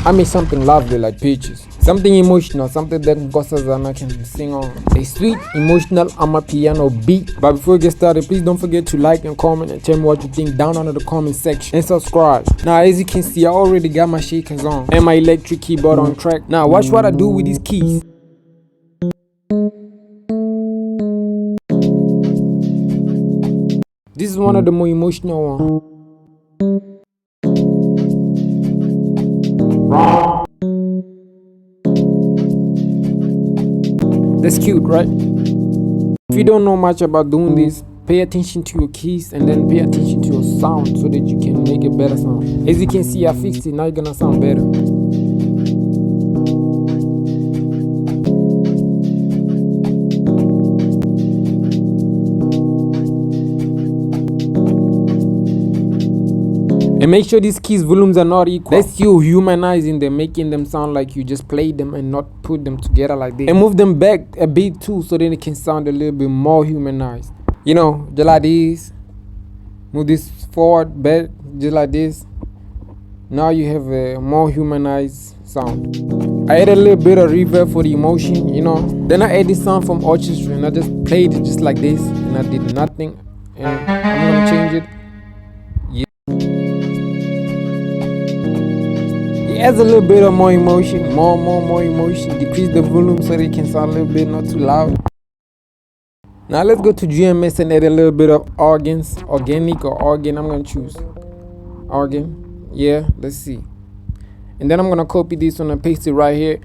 I made something lovely like peaches. Something emotional, something that Nkosazana can sing on. A sweet, emotional Amapiano beat. But before we get started, please don't forget to like and comment and tell me what you think down under the comment section. And subscribe. Now, as you can see, I already got my shakers on and my electric keyboard on track. Now, watch what I do with these keys. This is one of the more emotional ones. That's cute, right? If you don't know much about doing this, pay attention to your keys and then pay attention to your sound so that you can make a better sound. As you can see, I fixed it. Now you're gonna sound better. And make sure these keys volumes are not equal. That's you humanizing them, making them sound like you just played them and not put them together like this. And move them back a bit too so then it can sound a little bit more humanized. You know, just like this. Move this forward, back, just like this. Now you have a more humanized sound. I added a little bit of reverb for the emotion, you know. Then I added this sound from orchestra and I just played it just like this and I did nothing. And I'm gonna change it. It adds a little bit of more emotion, more emotion. Decrease the volume so they can sound a little bit not too loud. Now let's go to GMS and add a little bit of organs, organic or organ. I'm gonna choose organ. Yeah, let's see. And then I'm gonna copy this one and paste it right here.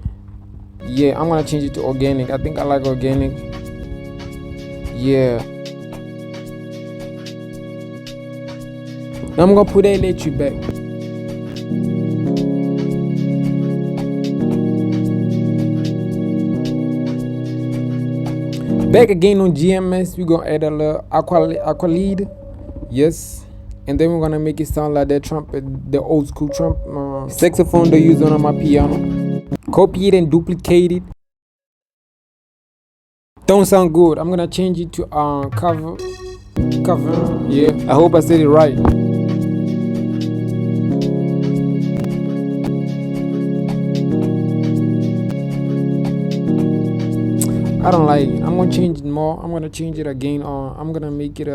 Yeah, I'm gonna change it to organic. I think I like organic. Yeah. Now I'm gonna put the electric back. Back again on GMS, we're gonna add a little aqua lead. Yes. And then we're gonna make it sound like that trumpet, the old school saxophone they use on Amapiano. Copy it and duplicate it. Don't sound good. I'm gonna change it to cover. Yeah, I hope I said it right. I don't like it. I'm gonna change it more. I'm gonna change it again. I'm gonna make it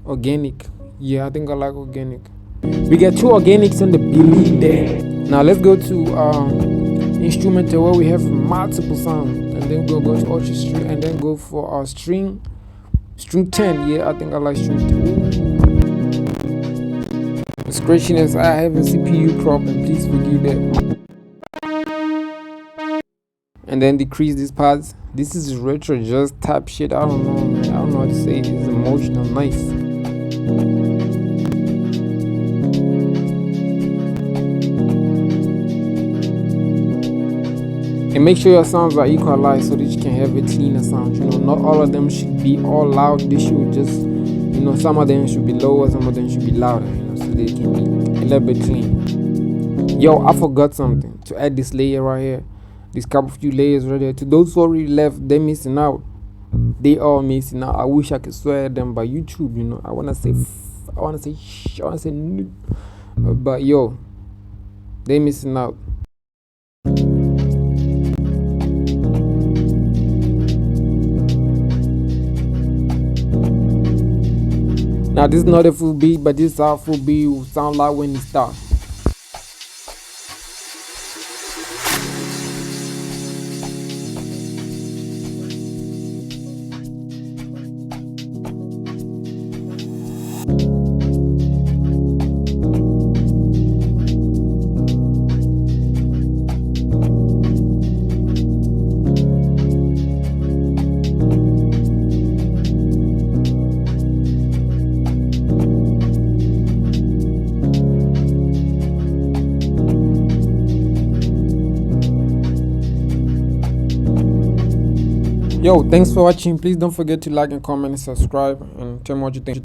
organic. Yeah, I think I like organic. We got two organics in the building there. Now let's go to instrumental where we have multiple sounds, and then we'll go to orchestra and then go for our string 10. Yeah, I think I like string 10. The scratchiness, I have a CPU problem. Please forgive that. And then decrease these parts. This is retro just type shit. I don't know, man. I don't know how to say it. It's emotional, nice. And make sure your sounds are equalized so that you can have a cleaner sound. You know, not all of them should be all loud. They should just, you know, some of them should be lower, some of them should be louder, you know, so they can be a little bit clean. Yo, I forgot something to add this layer right here. These couple few layers right there. To those who already left, they're missing out. They all missing out. I wish I could swear them by YouTube, you know. I wanna say but yo, they missing out. Now this is not a full beat, but this is how full beat will sound like when it starts. Yo, thanks for watching. Please don't forget to like and comment and subscribe and tell me what you think.